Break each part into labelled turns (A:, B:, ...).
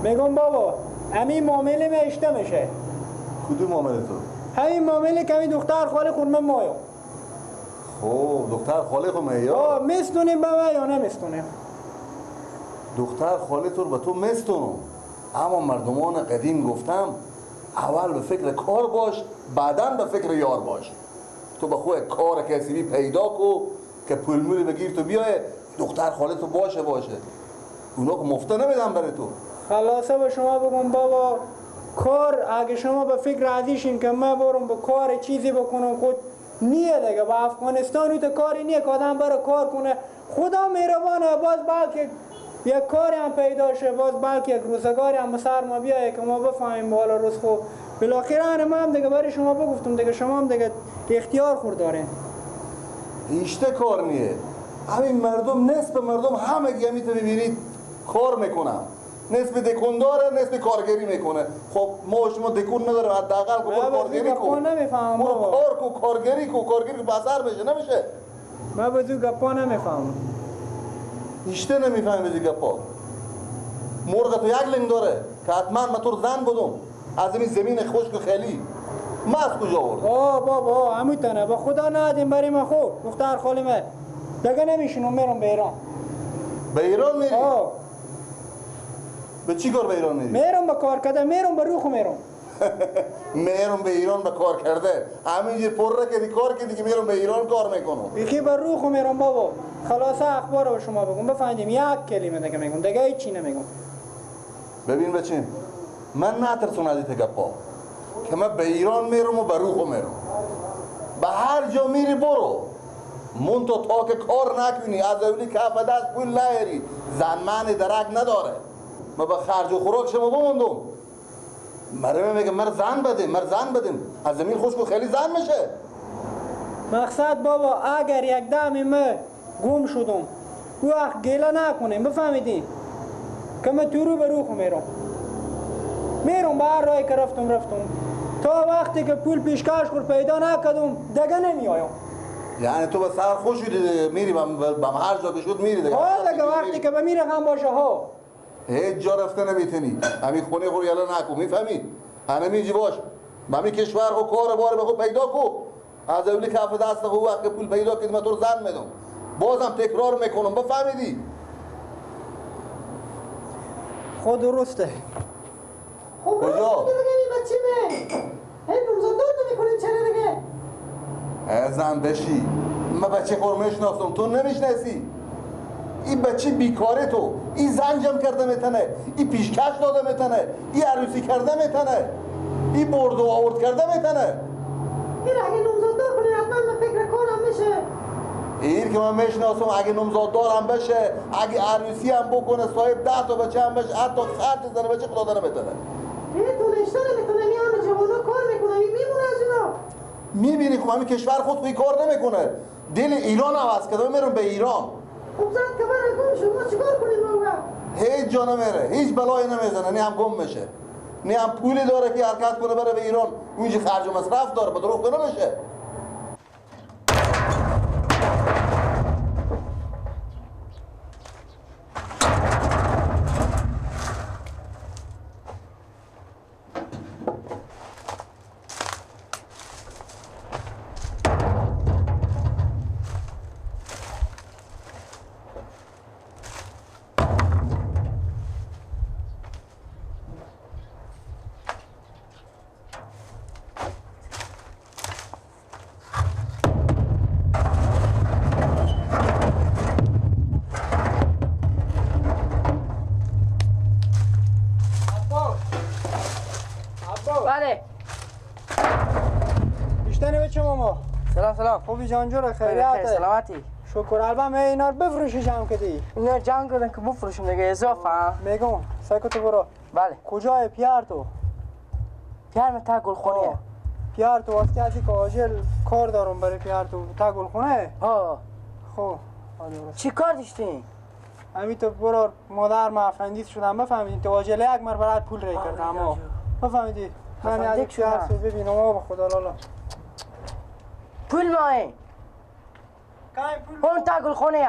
A: میگم بابا همین معامله ما اشته میشه.
B: کدوم معامله تو؟
A: همین معامله که همین دختر خاله خود من مایم.
B: خب دختر خاله خود من یا؟
A: میستونیم به من یا نمیستونیم؟
B: دختر خاله تو رو به تو میستونم، اما مردمان قدیم گفتم اول به فکر کار باش بعداً به فکر یار باش. تو به خود کار کسبی پیدا کو که پول مولی بگیر تو بیای دختر خاله تو باشه اونا که مفته نمیدن برای تو.
A: خلاصه به شما بگم بابا کار اگه شما به فکر عزیزین که من برم به کار چیزی بکنم خود نیه دیگه. با افغانستان تو کاری نیه که آدم برای کار کنه. خدا مهربانه باز بلکه یک کاری هم پیدا شه، باز بلکه یک روزگاری هم سر ما بیایه که ما بفهمیم بالا روز خوب. بالاخره ما هم دیگه برای شما بگفتم دیگه شما هم دیگه اختیار خور دارین.
B: ایشته کار نیه. همین مردم نصف مردم همه گمی تو ببینید کار میکنن. نصف دکونداره نصف کارگری میکنه. خب ما شما دکون نداره حداقل خب کارگری کو.
A: نمیفهمم بابا.
B: کار کو کارگری کو بازار بشه نمیشه.
A: من بدو گپا نمیفهمم.
B: ایشته نمیفهمی بدو گپا. مرغ تو یک لنگ داره که حتما من تو زن بودم از این زمین خشک و خالی. ما از کجا آوردم؟
A: بابا همینطوره با خدا ندیم برای من خوب. دختر خاله من دیگه نمیشونم میرم به ایران.
B: به ایران میری؟ به چی کار به ایران میری؟
A: میرم به کار کرده میرم به روخ میرم.
B: میرم به ایران به کار کرده همینجور پر کردی کار کردی که میرم به ایران کار میکنم.
A: یکی به روخ میرم بابا. خلاصه اخبار رو شما بگم بفهمیم یک کلمه دیگه میگم دیگه هیچی نمیگم.
B: ببین بچین من نترسون از این گپا که من به ایران میرم و به روخ میرم. به هر جا میری برو من تا که کار نکنی از اولی کف دست پول نیاری زنمان درک نداره. من به خرج و خوراک شما بموندم. مرمه میگه مر زن بدیم از زمین خشک و خیلی زن میشه.
A: مقصد بابا اگر یک دم من گم شدم او وقت گله نکنیم بفهمیدی که من تو رو به روخ میرم به هر راهی که رفتم تا وقتی که پول پیشکش خور پیدا نکردم دیگه نمیایم.
B: یعنی تو به سر خوش شدی میری به هر جا که شد میری دیگه.
A: دیگه وقتی که به میره هم باشه ها
B: هیچ جا رفته نمیتونی. همین خونه خور یلا نکن میفهمی؟ همینجی باش به همین کشور خو کار بار به خود پیدا کو از اولی کف دست خو وقت پول پیدا کردی من تو رو زن میدم بازم تکرار میکنم بفهمیدی؟
A: خود درسته.
C: خب
B: کجا؟
C: دیگه این بچه به این نمزادات نمیکنیم چرا دیگه؟
B: زن بشی من بچه خور میشناسم تو نمیشناسی. این بچه بیکاره تو این زن جمع کرده میتنه این پیشکش داده میتنه این عروسی کرده میتنه این برد و آورد کرده میتنه.
C: این اگه نمزاددار کنی حتما به فکر کارم میشه.
B: این که من میشناسم اگه نمزاددار هم بشه اگه عروسی هم بکنه صاحب 10 تا بچه هم بشه حتی خرج زنه بچه خدا داره میتنه.
C: این دونشته نمیتونه میامه جوانا کار میکنه این میمونه از اینا.
B: میبینی خب همین کشور خود خوی کار نمیکنه دل ایران عوض کرده میرم به ایران.
C: خب زد که من گم شد ما چیکار کنیم آقا؟
B: هیچ جا نمیره هیچ بلایی نمیزنه نه هم گم میشه نه هم پولی داره که حرکت کنه بره به ایران اونجا خرج و مصرف داره به دروغ نمیشه.
D: بله
A: بیشتر بچه ماما
D: سلام
A: خوبی جانجور خیریت
D: سلامتی
A: شکر البته اینا رو بفروشی جمع کردی
D: اینا جمع کردن که بفروشم دیگه اضافه
A: میگم سعی تو برو.
D: بله
A: کجای پیار تو؟
D: پیار من تا گلخونه
A: پیار تو وقتی از که آجل کار دارم برای پیار تو تا گلخونه؟ خب
D: چی کار داشتی؟
A: همین تو برو مادر ما افندیت شدم بفهمیدی تو آجل یک مر برات پول ری کردم اما بفهمیدی من از یک پیار تو ببینم آقا خدا لالا
D: پول ماه اون تا گلخونه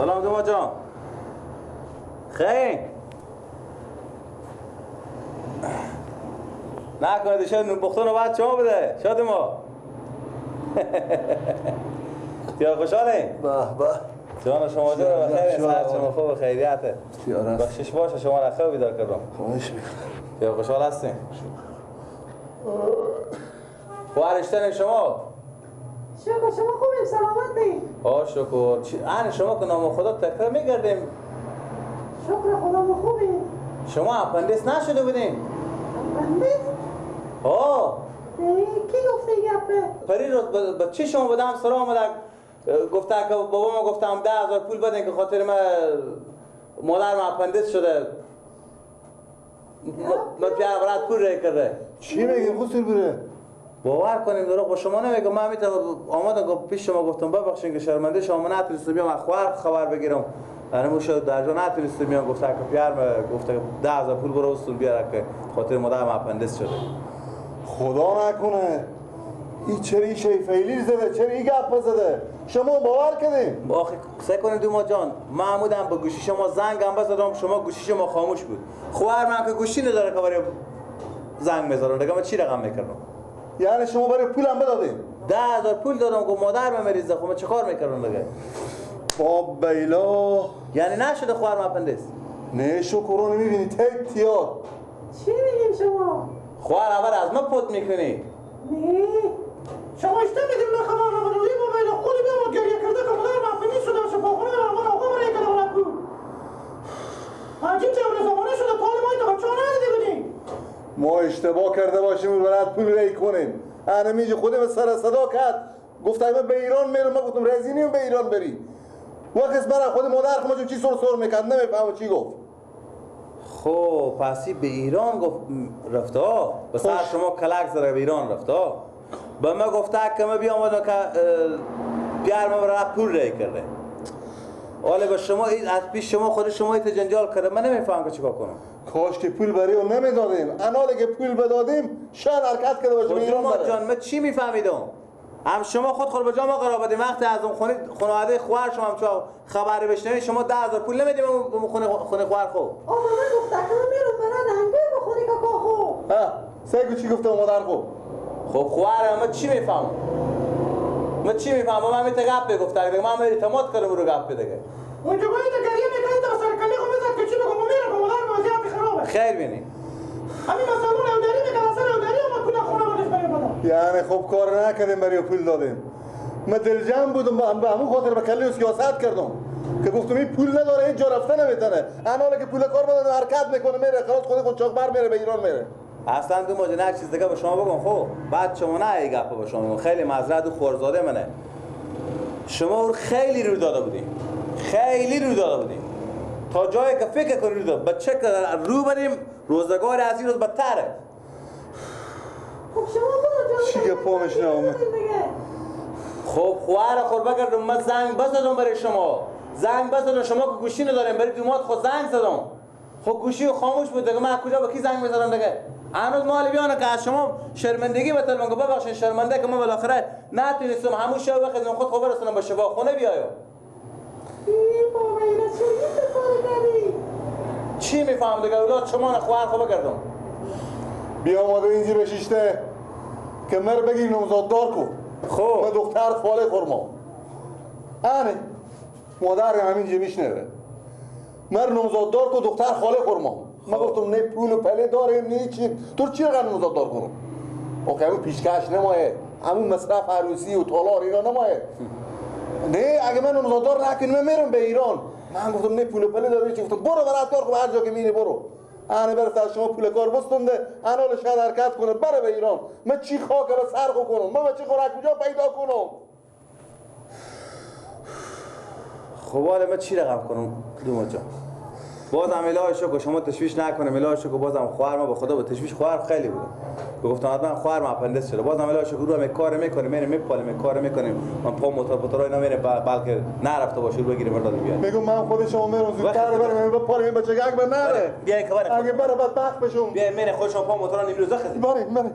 E: سلام دوما جان. خیر نکنه شاید بختون رو بعد شما بده شاد ما. یا خوشحاله؟
B: به به
E: جان شما جان بخیر ساعت شما خوب خیریته. بخشش باشه شما را خوب بیدار کردم.
B: خواهش میکنم.
E: یا خوشحال هستین؟ خوارشتن شما؟
C: شکر شما خوبیم سلامتی.
E: شکر. آن شما که نام خدا تکرار میگردیم.
C: شکر خدا ما خوبیم.
E: شما اپندیس نشده بودین؟
C: اپندیس؟ کی گفته گپه؟
E: پری روز با چی شما بدم سر آمده گفته که بابا ما گفتم 10,000 پول بدین که خاطر ما مادرم اپندیس شده. ما پیار برات پول ری کرده.
B: چی میگی خسر بره؟
E: باور کنیم دروغ با شما نمیگم. من میتونم آمدم پیش شما گفتم ببخشید که شرمنده شما نتونستم بیام اخبار خبر بگیرم. انا شد در جا نتونستم بیام گفته که پیار گفته 10,000 پول برو وستون بیاره که خاطر مادرم اپندیس شده.
B: خدا نکنه این چری شیفیلی زده چری این گپ زده شما باور کردین؟
E: آخه سعی کنید دوما جان محمودم به گوشی شما زنگم بزدم شما گوشی شما خاموش بود. خواهر من که گوشی نداره که برای زنگ میذارم دیگه من چی رقم میکردم؟
B: یعنی شما برای پولم بدادین؟
E: 10,000 پول دادم که مادر من مریضه خب من چه کار میکردم دیگه؟
B: با بیلا
E: یعنی نشده خواهر من اپندیس؟
B: نه شکرو نمیبینی تک تیار
C: چی میگیم شما؟
E: خواهر اول از من پوت میکنی؟
C: نه شما اشته میدیم من خبر نبودم این موبایل خودی بیام گریه کرده که مادر من اپندیس شده و شفاخونه برم من آقا برای کرده ولد بود. عجیب جمعه زمانه شده تا حال ما این بچه ها ندیده بودیم.
B: ما اشتباه کرده باشیم و برات پول ری کنیم. انا میجی خودم سر صدا کرد گفتم من به ایران میرم. من گفتم رزی نیم به ایران بری. وقت برای خود مادر خودم چی سر میکرد نمیفهمم چی گفت.
E: خب پسی به ایران گفت رفته به سر شما کلک زده به ایران رفته. به من گفته که من بیام که پیار من برای پول ری کرده. حالا به شما از پیش شما خود شما ایت جنجال کرده من نمیفهم که چیکار کنم.
B: کاش که پول برای اون نمیدادیم. اناله که پول بدادیم شاید حرکت کرده باشیم ایران بره.
E: جان من چی میفهمیدم؟ هم شما خود به جا ما قرار بدیم وقتی از اون خانواده خوار شما هم چه خبری بشنوید شما 10,000 پول نمیدیم اون خونه خوار خوب.
C: آقا من گفته که من میرم برای انگور بخوری که خوب.
B: ها سگو چی گفته مادر خوب؟
E: خب خوار من چی میفهمم؟ من چی میفهمم؟ من میته گپ بگفته دیگه من اعتماد کردم رو گپ دیگه.
C: اونجا باید گریه میکنید تا سر کلی خو میزد که چی بگم میرم که مادر وضعیت خرابه.
E: خیر بینی.
C: همین مسئولون اوداری میکنن سر اوداری اما پول خونه بودش برای بدم.
B: یعنی خب کار نکردیم برای پول دادیم. من دلجم بودم به همون خاطر به کلی سیاست کردم که گفتم این پول نداره هیچ جا رفته نمیتونه. حالا که پول کار بدن حرکت میکنه میره خلاص خود چاق بر میره به ایران میره.
E: اصلا دو ماجه نه چیز دیگه به شما بگم خب بعد شما نه ای گپ به شما خیلی معذرت و خورزاده منه. شما رو خیلی رو داده بودین. خیلی رو داده بودین. تا جایی که فکر کنید رو بچه که رو بریم روزگار از این روز بدتره.
C: خب شما برو
B: چی که پامش نامه.
E: خب خواهر خور بگردم من زنگ بزدم برای شما. زنگ بزدم شما که گوشی نداریم برای دومات خود زنگ زدم. خب گوشی خاموش بود دیگه من کجا به کی زنگ بزنم دیگه؟ هنوز مال بیانه که از شما شرمندگی به تلفن ببخشید شرمنده که من بالاخره نتونستم همون شب وقت خود خبر رسونم به شفا خونه بیایم.
C: بابا اینا چه کاری کردی؟
E: چی میفهم دیگه اولاد شما نخواهر خوب کردم.
B: بیا آماده اینجی بشیشته که مر بگیر نمزاددار کو.
E: خب
B: من دختر خاله خورما. آنه مادر همینجا میشنوه. مر نمزاددار کو دختر خاله خورما. من گفتم نه پول و پله داریم نه چی. تو چی رقم نمزاددار کنم؟ آخه همون پیشکش نمایه. همون مصرف عروسی و تالار اینا نمایه. نه اگه من نمزاددار نکنم من میرم به ایران. من گفتم نه پول و پله داری چی. گفتم برو برات کار کن هر جا که میری برو. آنه برات از شما پول کار بستنده آنها شاید حرکت کنه بره به ایران. من چی خاک به سر کنم؟ من چی خوراک کجا پیدا کنم؟
E: خب حالا من چی رقم کنم دوما جان؟ بازم الهی شکر شما تشویش نکنم الهی شکر بازم خواهر ما به خدا به تشویش خواهر خیلی بود. گفتم حتما خواهر ما اپندیس شده بازم الهی شکر رو کار میکنیم میپالیم کار میکنیم من پا موتور اینا میره بلکه نرفته باشه رو بگیره بردار بیاد.
B: میگم من خود شما میرم زودتر برم بپالم این بچه اگه من نره.
E: بیا که
B: اگه بره بدبخت بشم.
E: بیا میره خود شما پا موتور نمیروزه خزی.
B: بریم